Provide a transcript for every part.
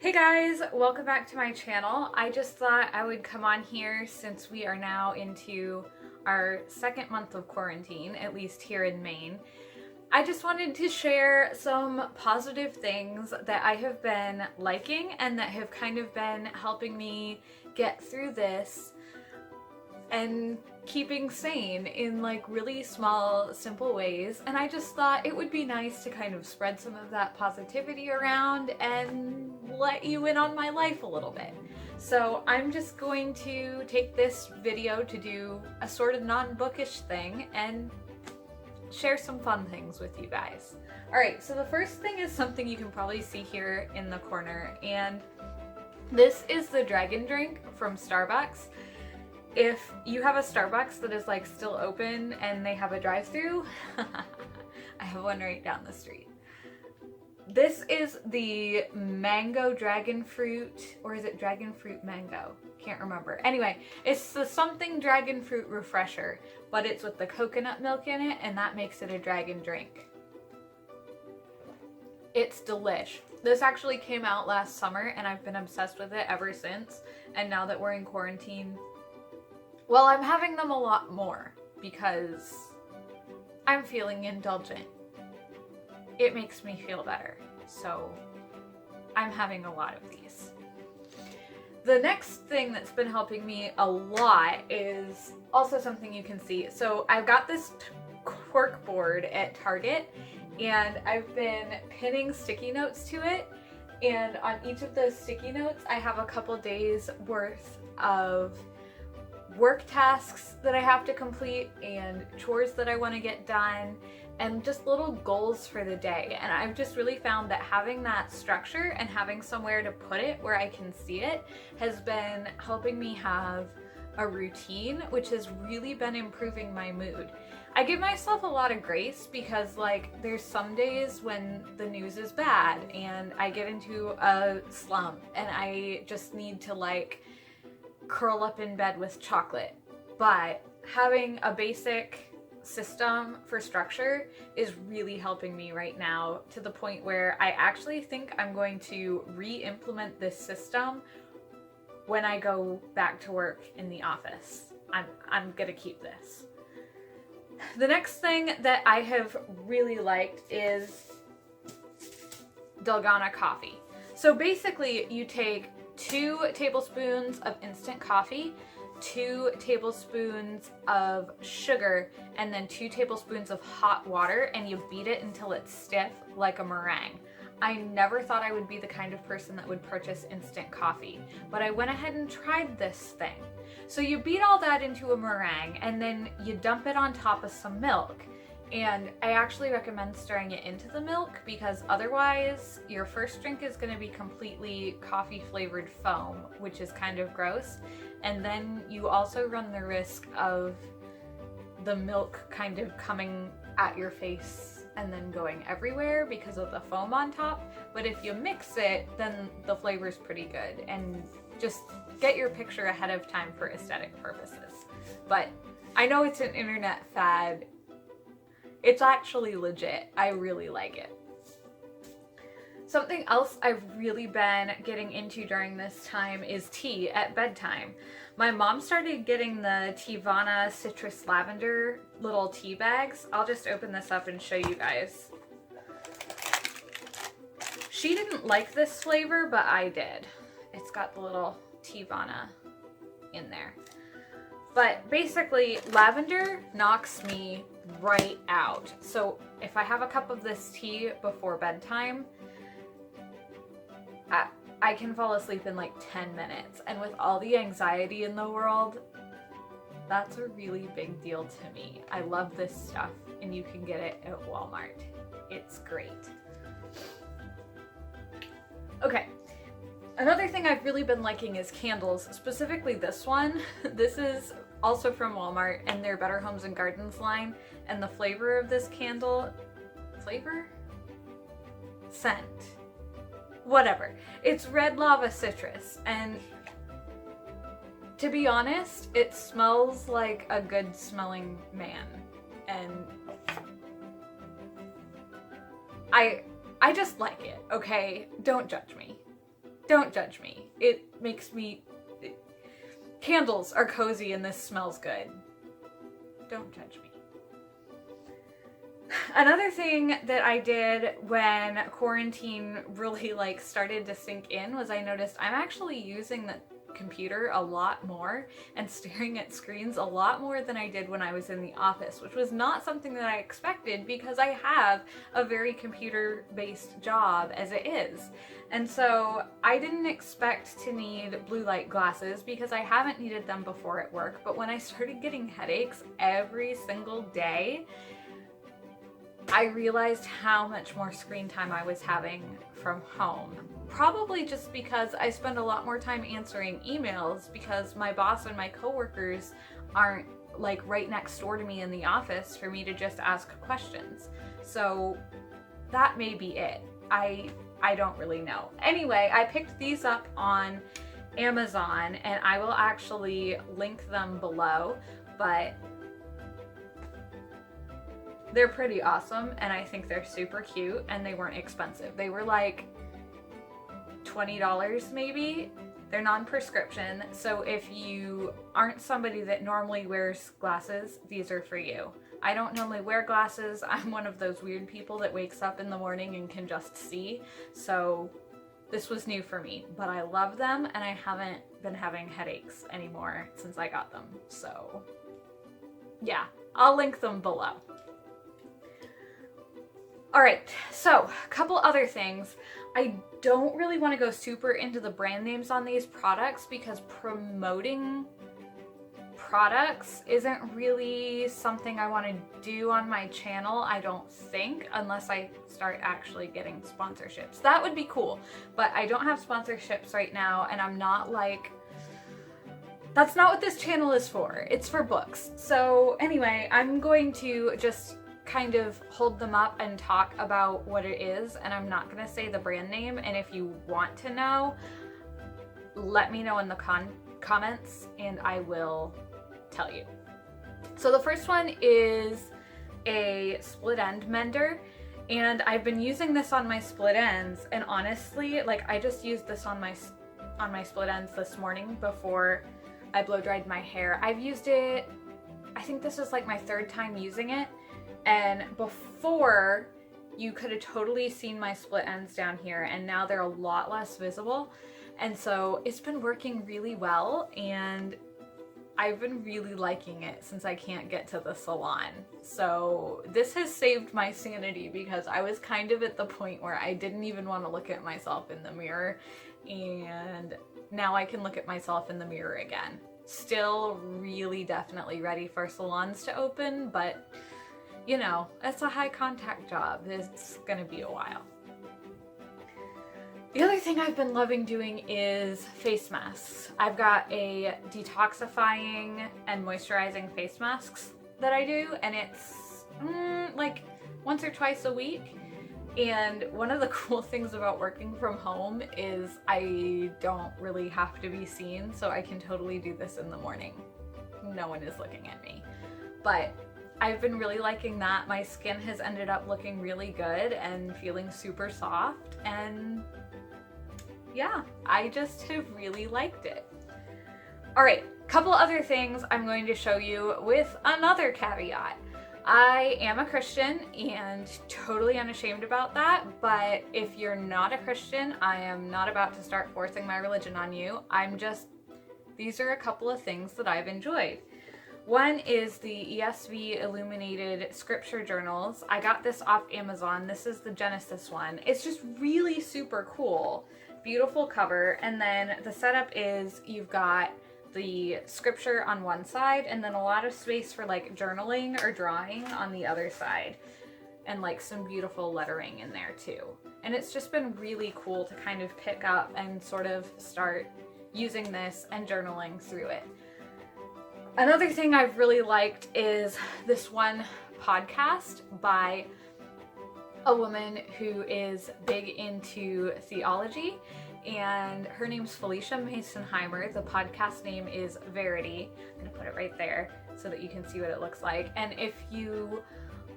Hey guys, welcome back to my channel. I just thought I would come on here since we are now into our second month of quarantine, at least here in Maine. I just wanted to share some positive things that I have been liking and that have kind of been helping me get through this and keeping sane in like really small, simple ways. And I just thought it would be nice to kind of spread some of that positivity around and let you in on my life a little bit. So I'm just going to take this video to do a sort of non-bookish thing and share some fun things with you guys. Alright, so the first thing is something you can probably see here in the corner, and this is the dragon drink from Starbucks. If you have a Starbucks that is like still open and they have a drive-thru, I have one right down the street. This is the mango dragon fruit, or is it dragon fruit mango? Can't remember. Anyway, it's the something dragon fruit refresher, but it's with the coconut milk in it, and that makes it a dragon drink. It's delish. This actually came out last summer and I've been obsessed with it ever since, and now that we're in quarantine, well, I'm having them a lot more because I'm feeling indulgent. It makes me feel better, so I'm having a lot of these. The next thing that's been helping me a lot is also something you can see. So I've got this cork board at Target, and I've been pinning sticky notes to it, and on each of those sticky notes I have a couple days worth of work tasks that I have to complete and chores that I want to get done and just little goals for the day. And I've just really found that having that structure and having somewhere to put it where I can see it has been helping me have a routine, which has really been improving my mood. I give myself a lot of grace because like there's some days when the news is bad and I get into a slump and I just need to like curl up in bed with chocolate, but having a basic system for structure is really helping me right now, to the point where I actually think I'm going to re-implement this system when I go back to work in the office. I'm gonna keep this. The next thing that I have really liked is Teavana coffee. So basically you take 2 tablespoons of instant coffee, 2 tablespoons of sugar, and then 2 tablespoons of hot water, and you beat it until it's stiff like a meringue. I never thought I would be the kind of person that would purchase instant coffee, but I went ahead and tried this thing. So you beat all that into a meringue and then you dump it on top of some milk. And I actually recommend stirring it into the milk because otherwise your first drink is going to be completely coffee flavored foam, which is kind of gross. And then you also run the risk of the milk kind of coming at your face and then going everywhere because of the foam on top. But if you mix it, then the flavor is pretty good. And just get your picture ahead of time for aesthetic purposes. But I know it's an internet fad. It's actually legit. I really like it. Something else I've really been getting into during this time is tea at bedtime. My mom started getting the Teavana citrus lavender little tea bags. I'll just open this up and show you guys. She didn't like this flavor, but I did. It's got the little Teavana in there. But basically, lavender knocks me right out. So if I have a cup of this tea before bedtime, I can fall asleep in like 10 minutes. And with all the anxiety in the world, that's a really big deal to me. I love this stuff, and you can get it at Walmart. It's great. Okay. Another thing I've really been liking is candles, specifically this one. This is also from Walmart and their Better Homes and Gardens line, and the flavor of this candle, scent, whatever. It's red lava citrus, and to be honest, it smells like a good smelling man, and I just like it, okay? Don't judge me. don't judge me. It makes me... Candles are cozy and this smells good. Don't judge me. Another thing that I did when quarantine really like started to sink in was I noticed I'm actually using the computer a lot more and staring at screens a lot more than I did when I was in the office, which was not something that I expected because I have a very computer-based job as it is. And so I didn't expect to need blue light glasses because I haven't needed them before at work, but when I started getting headaches every single day, I realized how much more screen time I was having from home. Probably just because I spend a lot more time answering emails because my boss and my coworkers aren't like right next door to me in the office for me to just ask questions. So that may be it. I don't really know. Anyway, I picked these up on Amazon and I will actually link them below, but they're pretty awesome and I think they're super cute and they weren't expensive. They were like $20 maybe. They're non-prescription, so if you aren't somebody that normally wears glasses, these are for you. I don't normally wear glasses. I'm one of those weird people that wakes up in the morning and can just see, so this was new for me, but I love them and I haven't been having headaches anymore since I got them. So yeah, I'll link them below. All right, so a couple other things. I don't really want to go super into the brand names on these products because promoting products isn't really something I want to do on my channel, I don't think, unless I start actually getting sponsorships. That would be cool, but I don't have sponsorships right now and I'm not like... That's not what this channel is for. It's for books. So anyway, I'm going to just kind of hold them up and talk about what it is, and I'm not going to say the brand name, and if you want to know, let me know in the comments and I will tell you. So the first one is a split end mender, and I've been using this on my split ends, and honestly, like, I just used this on my split ends this morning before I blow dried my hair. I've used it, I think this is like my third time using it. And before, you could have totally seen my split ends down here, and now they're a lot less visible. And so it's been working really well, and I've been really liking it since I can't get to the salon. So this has saved my sanity because I was kind of at the point where I didn't even want to look at myself in the mirror, and now I can look at myself in the mirror again. Still really definitely ready for salons to open, but you know, it's a high contact job. It's gonna be a while. The other thing I've been loving doing is face masks. I've got a detoxifying and moisturizing face masks that I do, and it's like once or twice a week. And one of the cool things about working from home is I don't really have to be seen, so I can totally do this in the morning. No one is looking at me. But I've been really liking that. My skin has ended up looking really good and feeling super soft, and yeah, I just have really liked it. All right, couple other things I'm going to show you with another caveat. I am a Christian and totally unashamed about that, but if you're not a Christian, I am not about to start forcing my religion on you. These are a couple of things that I've enjoyed. One is the ESV illuminated scripture journals. I got this off Amazon. This is the Genesis one. It's just really super cool. Beautiful cover. And then the setup is you've got the scripture on one side and then a lot of space for like journaling or drawing on the other side. And like some beautiful lettering in there too. And it's just been really cool to kind of pick up and sort of start using this and journaling through it. Another thing I've really liked is this one podcast by a woman who is big into theology, and her name's Felicia Masonheimer. The podcast name is Verity. I'm gonna put it right there so that you can see what it looks like. And if you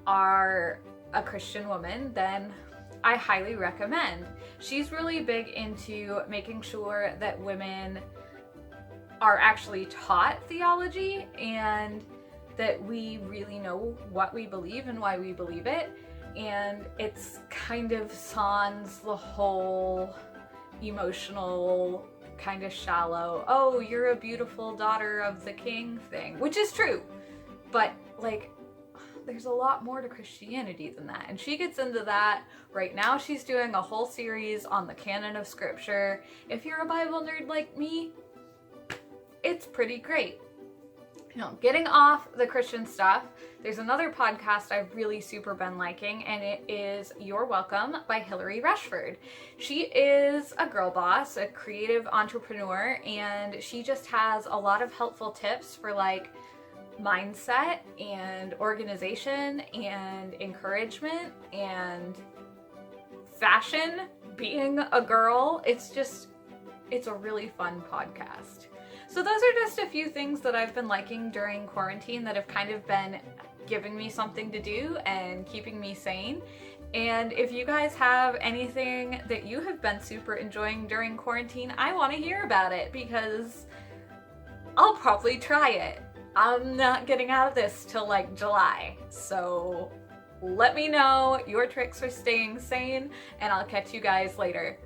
are a Christian woman, then I highly recommend. She's really big into making sure that women are actually taught theology and that we really know what we believe and why we believe it. And it's kind of sans the whole emotional, kind of shallow, oh, you're a beautiful daughter of the king thing, which is true. But like, there's a lot more to Christianity than that. And she gets into that. Right now she's doing a whole series on the canon of scripture. If you're a Bible nerd like me, it's pretty great. You know, getting off the Christian stuff, there's another podcast I've really super been liking, and it is You're Welcome by Hillary Rushford. She is a girl boss, a creative entrepreneur, and she just has a lot of helpful tips for like mindset and organization and encouragement and fashion, being a girl. It's a really fun podcast. So those are just a few things that I've been liking during quarantine that have kind of been giving me something to do and keeping me sane. And if you guys have anything that you have been super enjoying during quarantine, I want to hear about it because I'll probably try it. I'm not getting out of this till like July. So let me know your tricks for staying sane, and I'll catch you guys later.